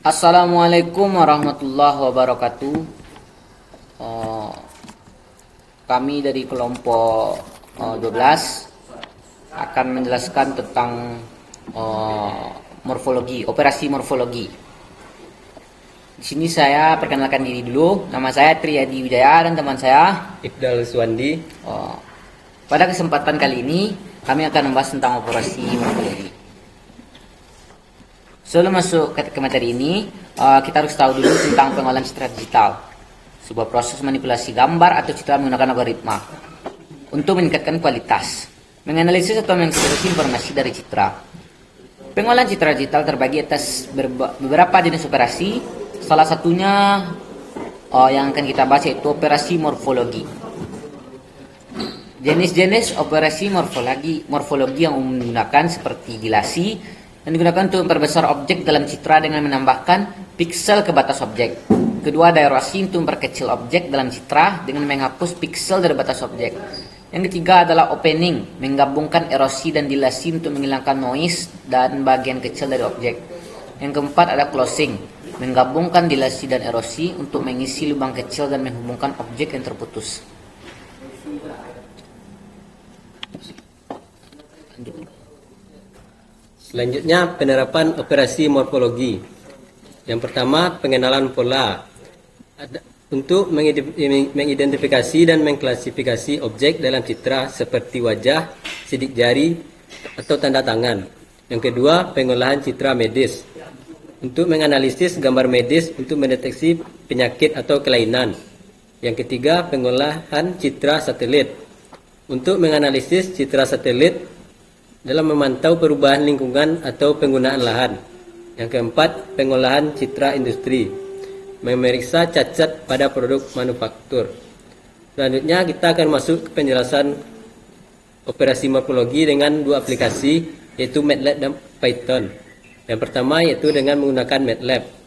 Assalamualaikum warahmatullahi wabarakatuh. Eh, Kami dari kelompok 12 akan menjelaskan tentang morfologi, operasi morfologi. Di sini saya perkenalkan diri dulu. Nama saya Triyadi Wijaya dan teman saya Ibdal Suwandi. Pada kesempatan kali ini kami akan membahas tentang operasi morfologi. Sebelum masuk ke materi ini, kita harus tahu dulu tentang pengolahan citra digital, sebuah proses manipulasi gambar atau citra menggunakan algoritma untuk meningkatkan kualitas, menganalisis atau mengekspresi informasi dari citra. Pengolahan citra digital terbagi atas beberapa jenis operasi. Salah satunya yang akan kita bahas yaitu operasi morfologi. Jenis-jenis operasi morfologi yang umum digunakan seperti dilasi, yang digunakan untuk memperbesar objek dalam citra dengan menambahkan piksel ke batas objek. Kedua, ada erosi untuk memperkecil objek dalam citra dengan menghapus piksel dari batas objek. Yang ketiga adalah opening, menggabungkan erosi dan dilasi untuk menghilangkan noise dan bagian kecil dari objek. Yang keempat ada closing, menggabungkan dilasi dan erosi untuk mengisi lubang kecil dan menghubungkan objek yang terputus. Selanjutnya, penerapan operasi morfologi. Yang pertama, pengenalan pola. Untuk mengidentifikasi dan mengklasifikasi objek dalam citra seperti wajah, sidik jari, atau tanda tangan. Yang kedua, pengolahan citra medis. Untuk menganalisis gambar medis untuk mendeteksi penyakit atau kelainan. Yang ketiga, pengolahan citra satelit. Untuk menganalisis citra satelit dalam memantau perubahan lingkungan atau penggunaan lahan. Yang keempat, pengolahan citra industri, memeriksa cacat pada produk manufaktur. Selanjutnya kita akan masuk ke penjelasan operasi morfologi dengan dua aplikasi, yaitu MATLAB dan Python. Yang pertama yaitu dengan menggunakan MATLAB.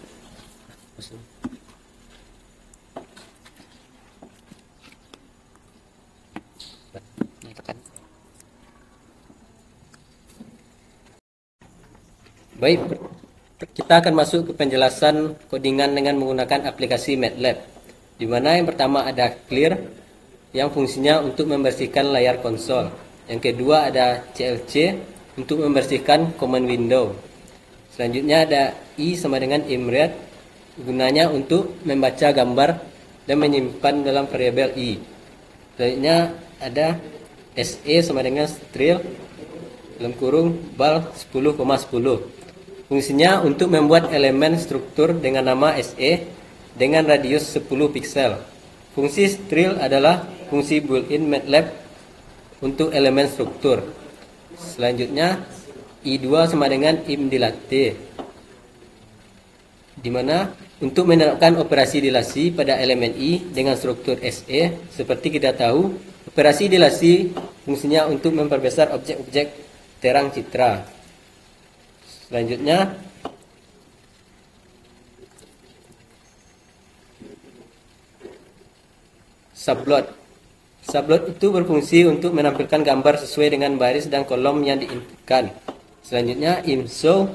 Baik, kita akan masuk ke penjelasan codingan dengan menggunakan aplikasi MATLAB. Di mana yang pertama ada clear, yang fungsinya untuk membersihkan layar konsol. Yang kedua ada CLC, untuk membersihkan command window. Selanjutnya ada I sama dengan imread, gunanya untuk membaca gambar dan menyimpan dalam variabel I. Selanjutnya ada SE sama dengan stril, dalam kurung bal 10,10. Fungsinya untuk membuat elemen struktur dengan nama SE dengan radius 10 piksel. Fungsi stril adalah fungsi built-in MATLAB untuk elemen struktur. Selanjutnya I2 sama dengan imdilate, di mana untuk menerapkan operasi dilasi pada elemen I dengan struktur SE, seperti kita tahu, operasi dilasi fungsinya untuk memperbesar objek-objek terang citra. Selanjutnya subplot. Subplot itu berfungsi untuk menampilkan gambar sesuai dengan baris dan kolom yang diinputkan. Selanjutnya imshow,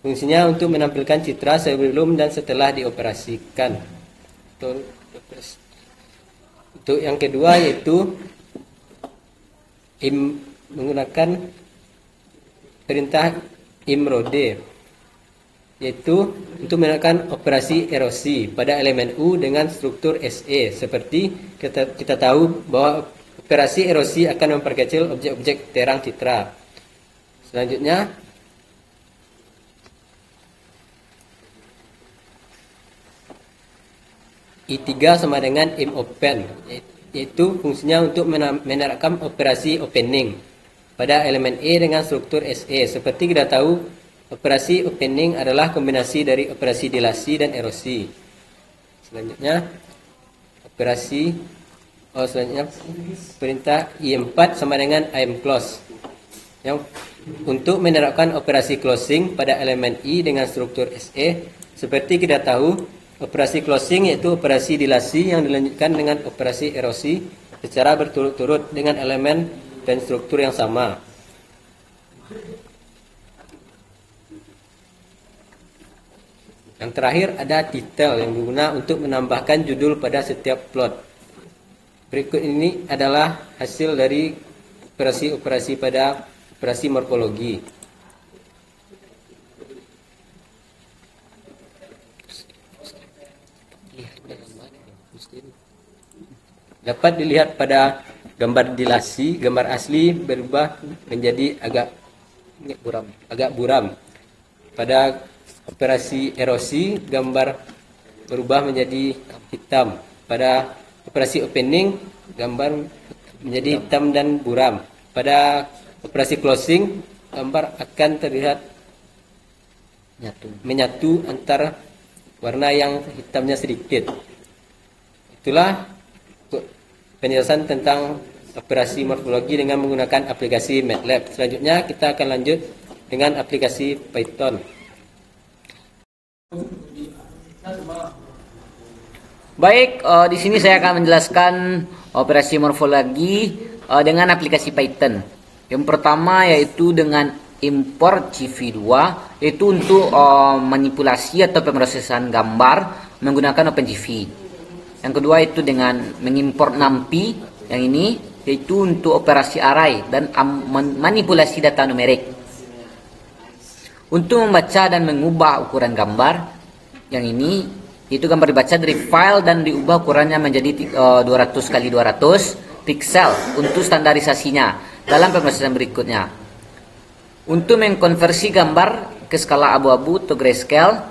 fungsinya untuk menampilkan citra sebelum dan setelah dioperasikan. Untuk yang kedua yaitu menggunakan perintah imrode, yaitu untuk melakukan operasi erosi pada elemen U dengan struktur SE. Seperti kita tahu bahwa operasi erosi akan memperkecil objek-objek terang citra. Selanjutnya I3 sama dengan imopen, yaitu fungsinya untuk menerapkan operasi opening pada elemen E dengan struktur SE. Seperti kita tahu, operasi opening adalah kombinasi dari operasi dilasi dan erosi. Selanjutnya perintah I4 sama dengan imclose, yang untuk menerapkan operasi closing pada elemen I dengan struktur SE. Seperti kita tahu, operasi closing yaitu operasi dilasi yang dilanjutkan dengan operasi erosi secara berturut-turut dengan elemen dan struktur yang sama. Yang terakhir ada title yang berguna untuk menambahkan judul pada setiap plot. Berikut ini adalah hasil dari operasi-operasi pada operasi morfologi. Dapat dilihat pada gambar dilasi, gambar asli berubah menjadi agak buram. Pada operasi erosi, gambar berubah menjadi hitam. Pada operasi opening, gambar menjadi hitam dan buram. Pada operasi closing, gambar akan terlihat menyatu antara warna yang hitamnya sedikit. Itulah penjelasan tentang operasi morfologi dengan menggunakan aplikasi MATLAB. Selanjutnya kita akan lanjut dengan aplikasi Python. Baik, di sini saya akan menjelaskan operasi morfologi dengan aplikasi Python. Yang pertama yaitu dengan import CV2, yaitu untuk manipulasi atau pemrosesan gambar menggunakan OpenCV. Yang kedua itu dengan mengimport NumPy, yang ini yaitu untuk operasi array dan manipulasi data numerik. Untuk membaca dan mengubah ukuran gambar, yang ini itu gambar dibaca dari file dan diubah ukurannya menjadi 200 x 200 pixel untuk standarisasinya dalam pemrosesan berikutnya. Untuk mengkonversi gambar ke skala abu-abu atau grayscale,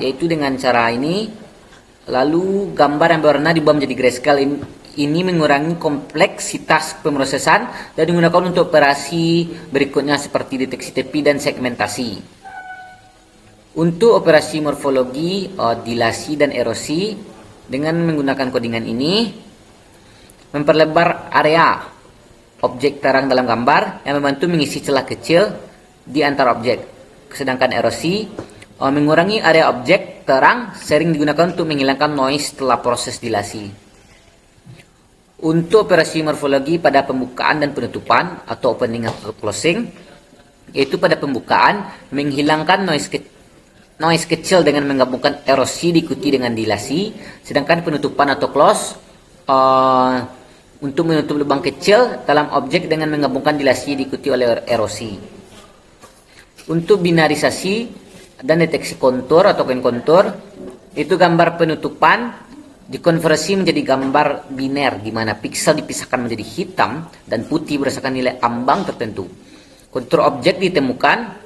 yaitu dengan cara ini. Lalu gambar yang berwarna diubah menjadi grayscale. Ini mengurangi kompleksitas pemrosesan dan digunakan untuk operasi berikutnya seperti deteksi tepi dan segmentasi. Untuk operasi morfologi, dilasi dan erosi dengan menggunakan codingan ini memperlebar area objek terang dalam gambar yang membantu mengisi celah kecil di antara objek. Sedangkan erosi mengurangi area objek terang sering digunakan untuk menghilangkan noise setelah proses dilasi. Untuk operasi morfologi pada pembukaan dan penutupan atau opening atau closing, yaitu pada pembukaan menghilangkan noise kecil dengan menggabungkan erosi diikuti dengan dilasi, sedangkan penutupan atau close untuk menutup lubang kecil dalam objek dengan menggabungkan dilasi diikuti oleh erosi. Untuk binarisasi dan deteksi kontur atau kontur, itu gambar penutupan dikonversi menjadi gambar biner di mana piksel dipisahkan menjadi hitam dan putih berdasarkan nilai ambang tertentu. Kontur objek ditemukan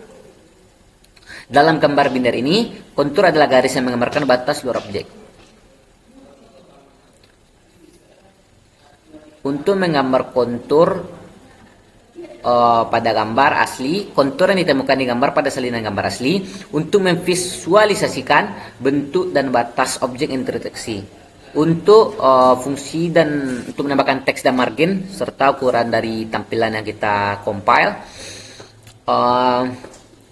dalam gambar biner ini. Kontur adalah garis yang menggambarkan batas luar objek. Untuk menggambar kontur pada gambar asli, kontur yang ditemukan di gambar pada salinan gambar asli untuk memvisualisasikan bentuk dan batas objek yang terdeteksi. Untuk fungsi dan untuk menambahkan teks dan margin serta ukuran dari tampilan yang kita compile,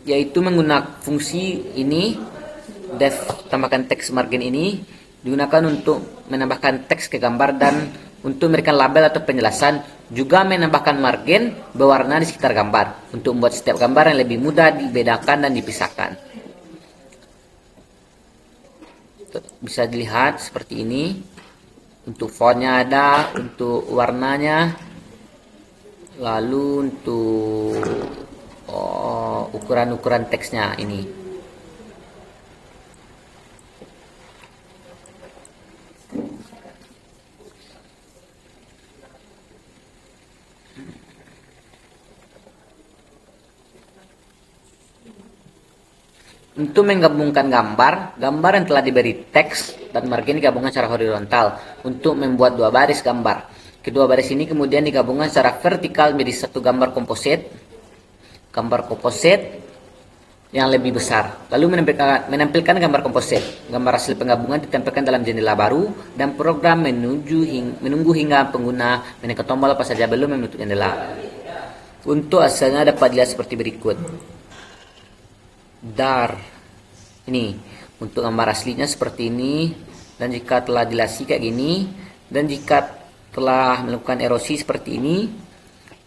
yaitu menggunakan fungsi ini def tambahkan teks margin ini digunakan untuk menambahkan teks ke gambar dan untuk memberikan label atau penjelasan, juga menambahkan margin berwarna di sekitar gambar untuk membuat setiap gambar yang lebih mudah dibedakan dan dipisahkan. Bisa dilihat seperti ini. Untuk fontnya ada, untuk warnanya, lalu untuk ukuran-ukuran teksnya ini. Untuk menggabungkan gambar yang telah diberi teks dan margin digabungkan secara horizontal untuk membuat dua baris gambar. Kedua baris ini kemudian digabungkan secara vertikal menjadi satu gambar komposit yang lebih besar. Lalu menampilkan gambar komposit. Gambar hasil penggabungan ditempelkan dalam jendela baru dan program menunggu hingga pengguna menekan tombol apa saja belum menutup jendela. Untuk hasilnya dapat dilihat seperti berikut. Ini untuk gambar aslinya seperti ini, dan jika telah dilasi kayak gini, dan jika telah melakukan erosi seperti ini,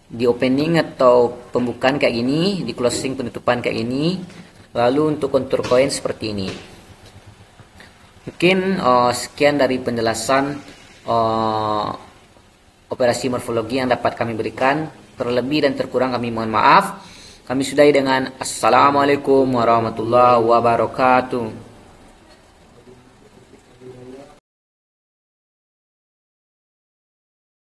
di opening atau pembukaan kayak gini, di closing penutupan kayak gini, Lalu untuk kontur koin seperti ini. Mungkin sekian dari penjelasan operasi morfologi yang dapat kami berikan. Terlebih dan terkurang kami mohon maaf. Kami sudahi dengan Assalamualaikum warahmatullahi wabarakatuh.